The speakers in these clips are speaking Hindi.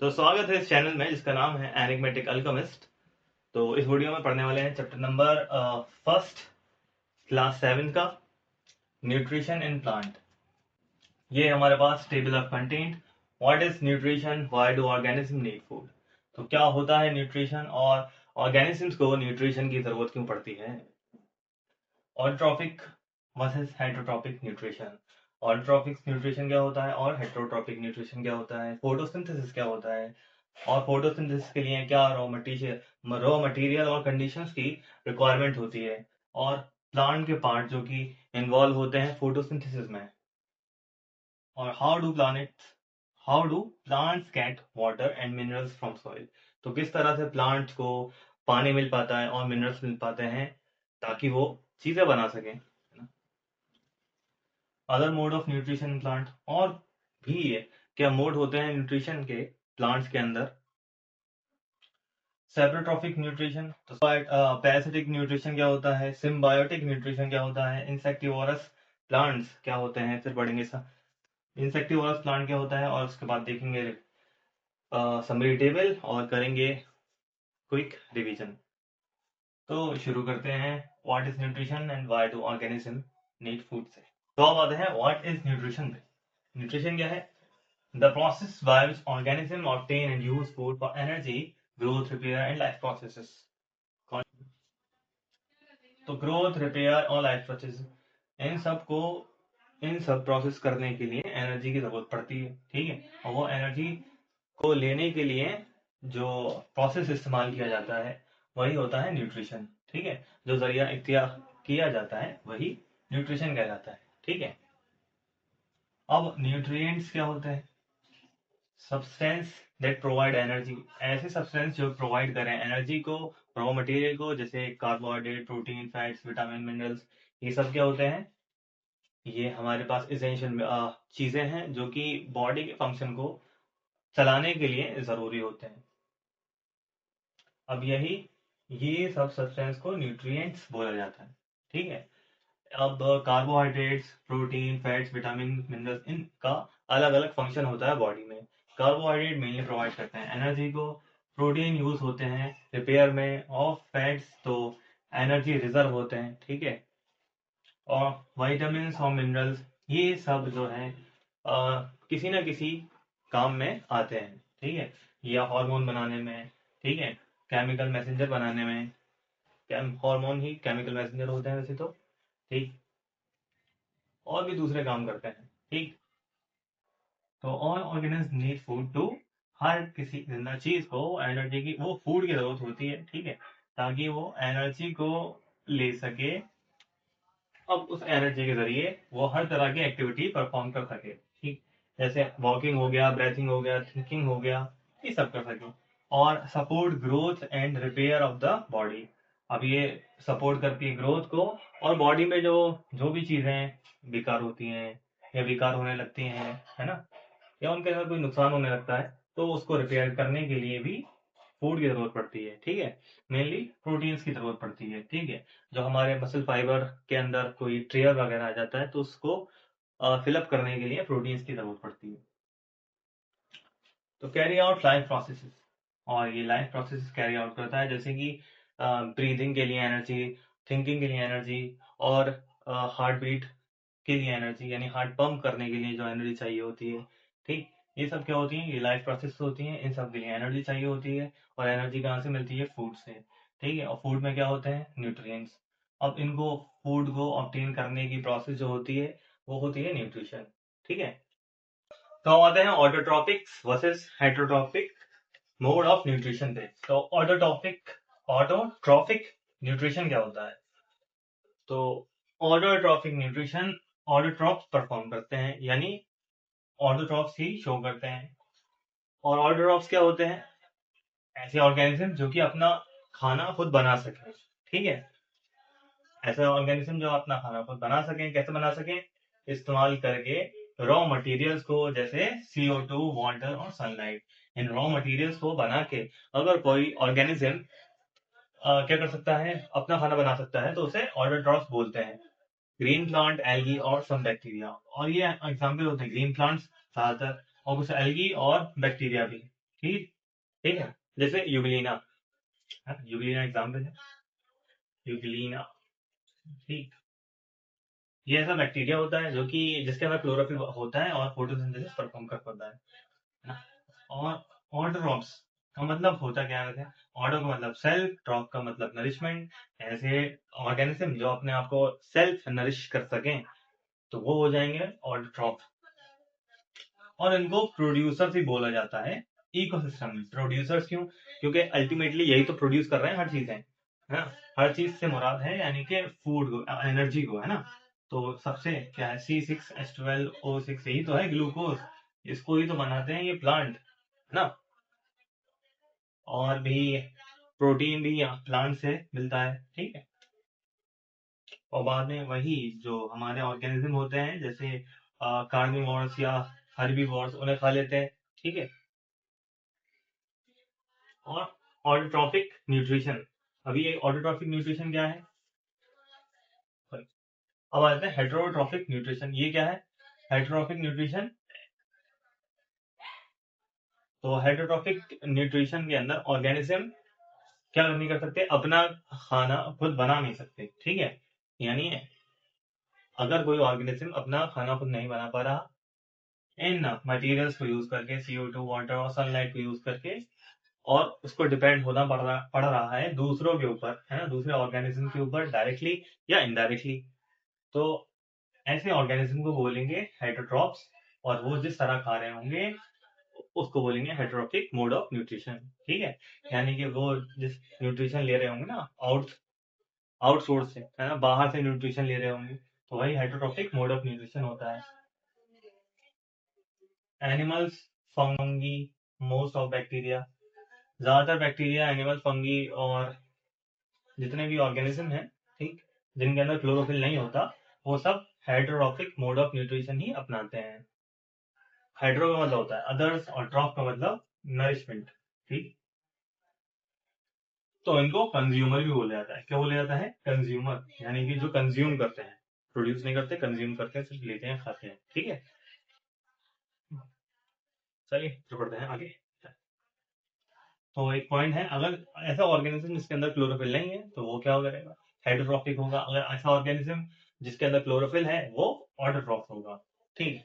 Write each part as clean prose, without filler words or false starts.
तो स्वागत है इस चैनल में जिसका नाम है एनिग्मेटिक अल्केमिस्ट। तो इस वीडियो में पढ़ने वाले हैं चैप्टर नंबर फर्स्ट क्लास 7 का न्यूट्रिशन इन प्लांट। ये हमारे पास table of content, what is nutrition, why do organism need food. तो क्या होता है न्यूट्रिशन और ऑर्गेनिजम्स को न्यूट्रिशन की जरूरत क्यों पड़ती है। Autotrophic versus heterotrophic nutrition. Autotrophic nutrition क्या होता है और हेटरोट्रॉपिक न्यूट्रिशन क्या होता है, फोटोसिंथेसिस क्या होता है और फोटोसिंथेसिस के लिए क्या रॉ मटेरियल और कंडीशंस की रिक्वायरमेंट होती है, और प्लांट के पार्ट जो कि इन्वॉल्व होते हैं फोटोसिंथेसिस में। और how do plants get water and minerals from soil. तो किस तरह से प्लांट्स को पानी मिल पाता है और मिनरल्स मिल पाते हैं ताकि वो चीजें बना सकें। Other mode of nutrition plant, और भी है क्या मोड होते हैं न्यूट्रिशन के प्लांट्स के अंदर। सेप्रोट्रॉपिक न्यूट्रिशन, तो पैरासिटिक न्यूट्रिशन क्या होता है, सिम्बायोटिक न्यूट्रिशन क्या होता है, इंसेक्टिवोरस प्लांट्स क्या होते हैं, फिर पढ़ेंगे इंसेक्टिवोरस प्लांट क्या होता है, और उसके बाद देखेंगे समरी टेबल और करेंगे क्विक रिवीजन। तो शुरू करते हैं what is nutrition and why do organism need food से। तो अब आते हैं व्हाट इज न्यूट्रिशन पे। न्यूट्रिशन क्या है? The process by which organisms obtain and use food for energy, growth, repair, and life processes. तो ग्रोथ, रिपेयर और लाइफ प्रोसेस, इन सब प्रोसेस करने के लिए एनर्जी की जरूरत पड़ती है। ठीक है, और वो एनर्जी को लेने के लिए जो प्रोसेस इस्तेमाल किया जाता है वही होता है न्यूट्रिशन। ठीक है, जो जरिया इख्तियार किया जाता है वही न्यूट्रिशन कहलाता है। ठीक है, अब न्यूट्रिएंट्स क्या होते हैं? सब्सटेंस दैट प्रोवाइड एनर्जी, ऐसे सब्सटेंस जो प्रोवाइड करें एनर्जी को, रॉ मटेरियल को, जैसे carbohydrate, protein, fats, vitamin, minerals. ये सब क्या होते हैं? ये हमारे पास इसेंशियल चीजें हैं जो कि बॉडी के फंक्शन को चलाने के लिए जरूरी होते हैं। अब ये सब सब्सटेंस को न्यूट्रिएंट्स बोला जाता है। ठीक है, अब carbohydrates, protein, fats, vitamin, minerals, इनका अलग अलग फंक्शन होता है बॉडी में। कार्बोहाइड्रेट मेनली प्रोवाइड करते हैं एनर्जी को, प्रोटीन यूज होते हैं रिपेयर में, और फैट्स तो एनर्जी रिजर्व होते हैं। ठीक है, और वाइटामिन और मिनरल्स ये सब जो है किसी ना किसी काम में आते हैं। ठीक है, या हार्मोन बनाने में, ठीक है, केमिकल मैसेंजर बनाने में। हार्मोन ही केमिकल मैसेंजर होते हैं वैसे तो। ठीक, और भी दूसरे काम करते हैं। ठीक, तो all organism need food to, हर किसी जिंदा चीज को एनर्जी की, वो फूड की जरूरत होती है। ठीक है, ताकि वो एनर्जी को ले सके। अब उस एनर्जी के जरिए वो हर तरह की एक्टिविटी परफॉर्म कर सके। ठीक, जैसे वॉकिंग हो गया, ब्रेथिंग हो गया, थिंकिंग हो गया, ये सब कर सके। और support growth and repair of the body. अब ये सपोर्ट करती है ग्रोथ को, और बॉडी में जो जो भी चीजें बेकार होती हैं या बेकार होने लगती हैं, है ना, या उनके अंदर कोई नुकसान होने लगता है, तो उसको रिपेयर करने के लिए भी फूड की जरूरत पड़ती है। ठीक है, मेनली प्रोटीन्स की जरूरत पड़ती है। ठीक है, जो हमारे मसल फाइबर के अंदर कोई ट्रेयर वगैरह आ जाता है तो उसको फिलअप करने के लिए प्रोटीन्स की जरूरत पड़ती है। तो कैरी आउट लाइफ प्रोसेसेस, और ये लाइफ प्रोसेस कैरी आउट करता है, जैसे कि ब्रीदिंग के लिए एनर्जी, थिंकिंग के लिए एनर्जी, और हार्ट बीट के लिए एनर्जी, यानी हार्ट पंप करने के लिए जो एनर्जी चाहिए होती है। ठीक, ये सब क्या होती है? ये लाइफ प्रोसेस होती हैं, इन सब के लिए एनर्जी चाहिए होती है। और एनर्जी कहाँ से मिलती है? फूड से। ठीक है, और फूड में क्या होते हैं? न्यूट्रिएंट्स। अब इनको, फूड को ऑब्टेन करने की प्रोसेस जो होती है वो होती है न्यूट्रिशन। ठीक है, तो हम आते हैं autotrophics versus heterotrophic mode of nutrition पे। तो ऑटोट्रॉफिक न्यूट्रिशन क्या होता है? तो ऑटोट्रॉफिक न्यूट्रिशन, ऑटोट्रॉप्स परफॉर्म करते हैं, यानी ऑटोट्रॉप्स ही शो करते हैं। और ऑटोट्रॉप्स क्या होते हैं? ऐसे ऑर्गेनिज्म जो कि अपना खाना खुद बना सके। ठीक है, ऐसे ऑर्गेनिज्म जो अपना खाना खुद बना सकें, कैसे बना सकें? इस्तेमाल करके रॉ मटेरियल्स को, जैसे CO2, वाटर और सनलाइट। इन रॉ मटेरियल्स को बना के अगर कोई ऑर्गेनिज्म क्या कर सकता है, अपना खाना बना सकता है, तो उसे ऑटोट्रॉप्स बोलते हैं। ग्रीन प्लांट, एल्गी और सम बैक्टीरिया, और ये एग्जाम्पल होते हैं ग्रीन प्लांट्स ज्यादातर, और कुछ एल्गी और बैक्टीरिया भी। ठीक ठीक है, जैसे यूग्लिना, यूग्लिना एग्जाम्पल है, यूग्लिना। ठीक, ये ऐसा बैक्टीरिया होता है जो कि जिसके अंदर क्लोरोफिल होता है और फोटोसिंथेसिस परफॉर्म कर पाता है ना। और ऑटोट्रॉप्स का मतलब होता क्या है? ऑटो का मतलब सेल्फ, ट्रॉप का मतलब नरिशमेंट। ऐसे ऑर्गेनिज्म जो अपने आप को सेल्फ नरिश कर सकें तो वो हो जाएंगे ऑटोट्रॉप। और इनको प्रोड्यूसर्स ही बोला जाता है इकोसिस्टम में। प्रोड्यूसर्स क्यों? क्योंकि अल्टीमेटली यही तो प्रोड्यूस कर रहे हैं हर चीजें, है ना। हर चीज से मुराद है यानी कि फूड को, एनर्जी को, है ना। तो सबसे क्या है, C6H12O6 यही तो है ग्लूकोज, इसको ही तो बनाते हैं ये प्लांट, है ना। और भी प्रोटीन भी प्लांट से मिलता है, ठीक है। और बाद में वही जो हमारे ऑर्गेनिज्म होते हैं जैसे कार्निवोर्स या हर्बीवोर्स उन्हें खा लेते हैं, ठीक है। और ऑटोट्रॉफिक न्यूट्रिशन, अभी ये ऑटोट्रॉफिक न्यूट्रिशन क्या है? अब आते हैं हेटेरोट्रॉफिक न्यूट्रिशन। ये क्या है हेटेरोट्रॉफिक न्यूट्रिशन? तो हेटेरोट्रॉफिक न्यूट्रिशन के अंदर ऑर्गेनिज्म क्या नहीं कर सकते, अपना खाना खुद बना नहीं सकते, ठीक है। यानी अगर कोई ऑर्गेनिज्म अपना खाना खुद नहीं बना पा रहा, इन मटेरियल्स को यूज करके, CO2, वाटर और सनलाइट को यूज करके, और उसको डिपेंड होना पड़ रहा है दूसरों के ऊपर, है ना, दूसरे ऑर्गेनिज्म के ऊपर डायरेक्टली या इनडायरेक्टली, तो ऐसे ऑर्गेनिज्म को बोलेंगे हेटेरोट्रॉप्स। और वो जिस तरह खा रहे होंगे उसको बोलेंगे हेटेरोट्रॉफिक मोड ऑफ न्यूट्रिशन, ठीक है। यानी कि वो जिस न्यूट्रिशन ले रहे होंगे ना आउटसोर्स से, है ना, बाहर से न्यूट्रिशन ले रहे होंगे, तो वही हेटेरोट्रॉफिक मोड ऑफ न्यूट्रिशन होता है। Animals, fungi, most of bacteria, ज्यादातर बैक्टीरिया, एनिमल, फंगी और जितने भी ऑर्गेनिज्म हैं, ठीक, जिनके अंदर क्लोरोफिल नहीं होता, वो सब हेटेरोट्रॉफिक मोड ऑफ न्यूट्रिशन ही अपनाते हैं। हाइड्रो का मतलब होता है अदर्स और ट्रॉप का मतलब नरिशमेंट, ठीक। तो इनको कंज्यूमर भी बोला जाता है। क्या बोला जाता है? कंज्यूमर, यानी कि जो कंज्यूम करते हैं, प्रोड्यूस नहीं करते, कंज्यूम करते हैं, सिर्फ लेते हैं, खाते हैं, ठीक है। चलिए तो पढ़ते हैं आगे। तो एक पॉइंट है, अगर ऐसा ऑर्गेनिज्म जिसके अंदर क्लोरोफिल नहीं है तो वो क्या करेगा? हाइड्रोट्रॉफिक होगा। अगर ऐसा ऑर्गेनिज्म जिसके अंदर क्लोरोफिल है वो ऑटोट्रॉफ होगा, ठीक है।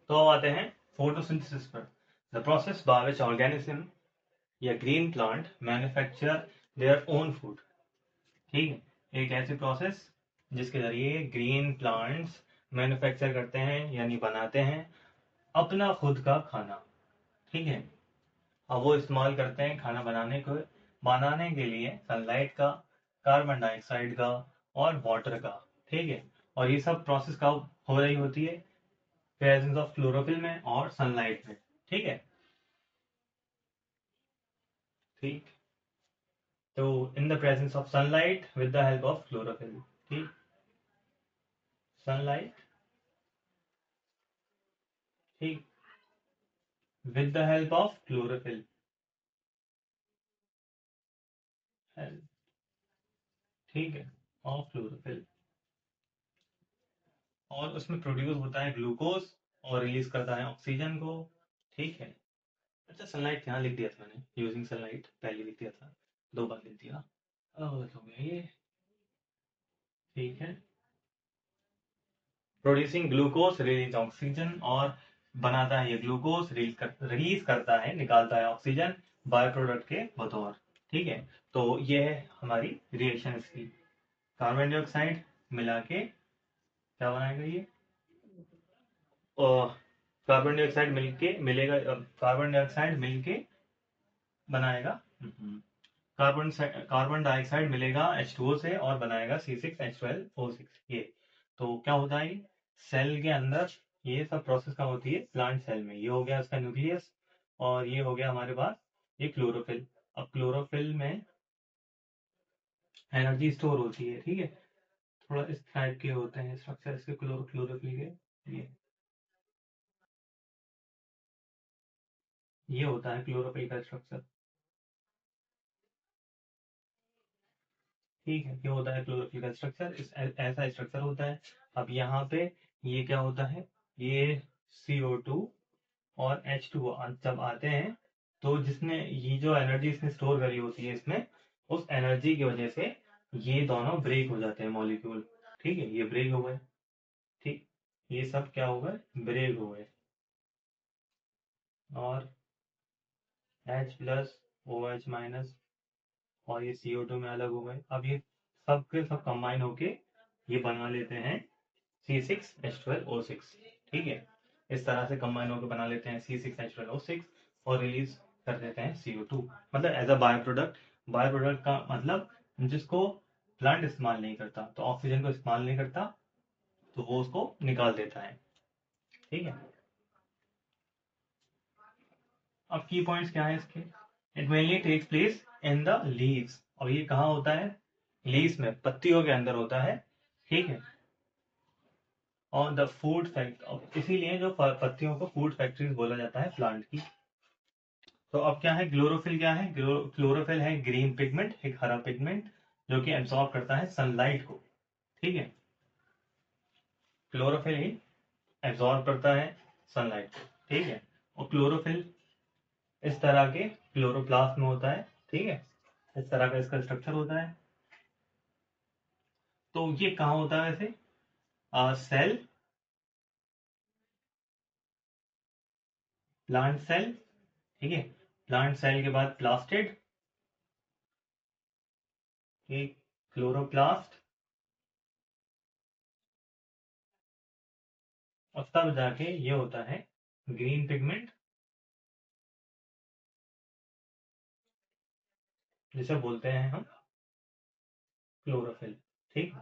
तो अब आते हैं फोटोसिंथेसिस पर। The process by which organism या green plant manufacture their own food, ठीक है। एक ऐसी प्रोसेस जिसके जरिए ग्रीन प्लांट्स मैन्युफैक्चर करते हैं यानी बनाते हैं अपना खुद का खाना, ठीक है। अब वो इस्तेमाल करते हैं खाना बनाने के लिए सनलाइट का, कार्बन डाइऑक्साइड का और वाटर का, ठीक है। और ये सब प्रोसेस कब हो रही होती है? प्रेजेंस ऑफ क्लोरोफिल में और सनलाइट में, ठीक है। ठीक, तो in the presence of sunlight with the help of chlorophyll, ठीक। सनलाइट, ठीक, with the help of chlorophyll, ठीक है, ऑफ क्लोरोफिल। और उसमें प्रोड्यूस होता है ग्लूकोज और रिलीज करता है ऑक्सीजन को, ठीक है। अच्छा, सनलाइट यहाँ लिख दिया था मैंने, यूजिंग सनलाइट पहले लिख दिया था, दो बार लिख दिया, अलग अलग हो गया ये, ठीक है। प्रोड्यूसिंग ग्लूकोज रिलीज ऑक्सीजन, और बनाता है ये ग्लूकोज, रिलीज करता है, निकालता है ऑक्सीजन बाय प्रोडक्ट के बतौर, ठीक है। तो ये है हमारी रिएक्शन इसकी। कार्बन डाइऑक्साइड मिला के क्या बनाएगा ये? कार्बन डाइऑक्साइड मिलके मिलेगा, कार्बन डाइऑक्साइड मिलके बनाएगा, कार्बन डाइऑक्साइड मिलेगा H2O से और बनाएगा C6H12O6, ये। तो क्या होता है सेल के अंदर? ये सब प्रोसेस कहाँ होती है? प्लांट सेल में। ये हो गया इसका न्यूक्लियस, और ये हो गया हमारे पास ये क्लोरोफिल। अब क्लोरोफिल में एनर्जी स्टोर होती है, ठीक है। थोड़ा इस टाइप के होते हैं स्ट्रक्चर इसके, क्लोरोफिल के। ये होता है क्लोरोफिल का स्ट्रक्चर, ठीक है। ये होता है क्लोरोफिल का स्ट्रक्चर, ऐसा स्ट्रक्चर होता है। अब यहाँ पे ये क्या होता है? ये CO2 और H2O जब आते हैं तो जिसने ये जो एनर्जी इसने स्टोर करी होती है इसमें, उस एनर्जी की वजह से ये दोनों ब्रेक हो जाते हैं मॉलिक्यूल। ठीक है, ये ब्रेक हो गए। ठीक, ये सब क्या हो गए, ब्रेक हो गए। और H प्लस OH माइनस और ये CO2 में अलग हो गए। अब ये सब के सब कंबाइन होके ये बना लेते हैं C6H12O6। ठीक है, इस तरह से कंबाइन होकर बना लेते हैं C6H12O6 और रिलीज कर देते हैं CO2, मतलब as a by product. By product का मतलब जिसको प्लांट इस्तेमाल नहीं करता, तो ऑक्सीजन को इस्तेमाल नहीं करता, तो वो उसको निकाल देता है। ठीक है, अब की पॉइंट्स क्या है इसके। It mainly takes place in the leaves, और ये कहाँ होता है, लीव्स में, पत्तियों के अंदर होता है। ठीक है, और द फूड फैक्ट, इसीलिए जो पत्तियों को फूड फैक्ट्रीज बोला जाता है प्लांट की। तो अब क्या है, क्लोरोफिल क्या है, क्लोरोफिल है ग्रीन पिगमेंट, एक हरा पिगमेंट जो कि एब्सॉर्ब करता है सनलाइट को। ठीक है, क्लोरोफिल ही एब्सॉर्ब करता है सनलाइट को। ठीक है, और क्लोरोफिल इस तरह के क्लोरोप्लास्ट में होता है। ठीक है, इस तरह का इसका स्ट्रक्चर होता है। तो ये कहाँ होता है वैसे, सेल, प्लांट सेल। ठीक है, प्लांट सेल के बाद प्लास्टिड, एक क्लोरोप्लास्ट, और तब जाके ये होता है ग्रीन पिगमेंट, जिसे बोलते हैं हम क्लोरोफिल। ठीक,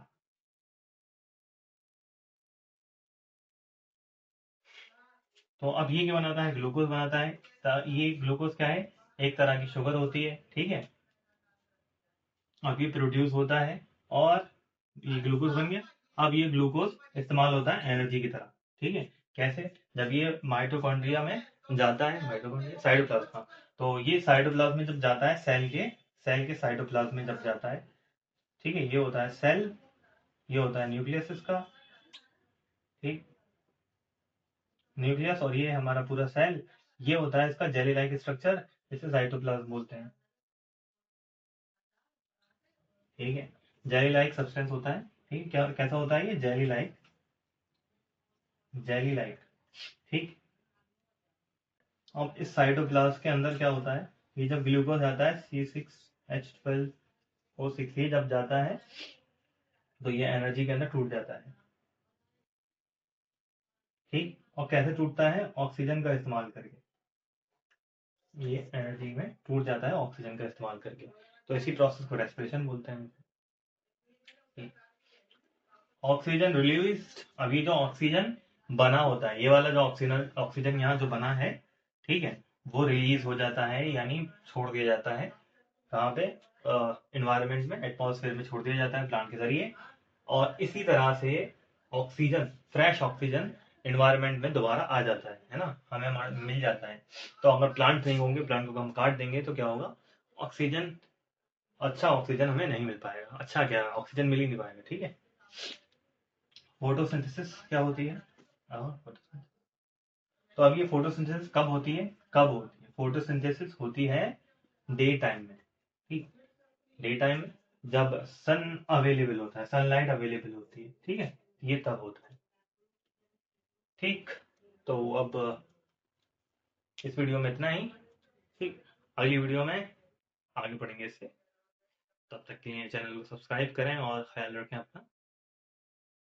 तो अब ये क्या बनाता है, ग्लूकोज बनाता है। ये ग्लूकोज क्या है, एक तरह की शुगर होती है। ठीक है, अब ये प्रोड्यूस होता है और ये ग्लूकोज बन गया। अब ये ग्लूकोज इस्तेमाल होता है एनर्जी की तरह। ठीक है, कैसे, जब ये माइटोकॉन्ड्रिया में जाता है, माइटोकॉन्ड्रिया साइटोप्लाज्म, तो ये साइटोप्लाज्म में जब जाता है, सेल के साइटोप्लाज्म में जब जाता है। ठीक है, ये होता है सेल, ये होता है न्यूक्लियस इसका। ठीक, न्यूक्लियस, और ये हमारा पूरा सेल, ये होता है इसका जेली लाइक स्ट्रक्चर, जिसे साइटोप्लाज्म बोलते हैं। ठीक है, जेली लाइक सब्सटेंस होता है। ठीक है, क्या कैसा होता है ये, जेली लाइक, जेली लाइक। ठीक, अब इस साइटोप्लाज्म के अंदर क्या होता है, ये जब ग्लूकोज आता है C6H12O6, ये जब जाता है तो ये एनर्जी के अंदर टूट जाता है। ठीक, और कैसे टूटता है, ऑक्सीजन का इस्तेमाल करके, ये एनर्जी में टूट जाता है ऑक्सीजन का इस्तेमाल करके। तो इसी प्रोसेस को रेस्पिरेशन बोलते हैं। ऑक्सीजन रिलीज, अभी जो ऑक्सीजन बना होता है, ये वाला जो ऑक्सीजन ऑक्सीजन यहाँ जो बना है, ठीक है, वो रिलीज हो जाता है, यानी छोड़ दिया जाता है। कहाँ पे, इन्वायरमेंट में, एटमॉस्फेयर में छोड़ दिया जाता है प्लांट के जरिए। और इसी तरह से ऑक्सीजन, फ्रेश ऑक्सीजन इन्वायरमेंट में दोबारा आ जाता है ना, हमें मिल जाता है। तो अगर प्लांट नहीं होंगे, प्लांट को हम काट देंगे, तो क्या होगा, ऑक्सीजन, अच्छा ऑक्सीजन हमें नहीं मिल पाएगा। अच्छा क्या, ऑक्सीजन मिल ही नहीं पाएगा। ठीक है, फोटोसिंथेसिस क्या होती है, photosynthesis। तो अब ये फोटोसिंथेसिस कब होती है, फोटोसिंथेसिस होती है डे टाइम में। ठीक, डे टाइम में जब सन अवेलेबल होता है, सनलाइट अवेलेबल होती है। ठीक है, ये तब होता है। ठीक, तो अब इस वीडियो में इतना ही। ठीक, अगली वीडियो में आगे बढ़ेंगे इससे। तब तक के लिए चैनल को सब्सक्राइब करें और ख्याल रखें अपना।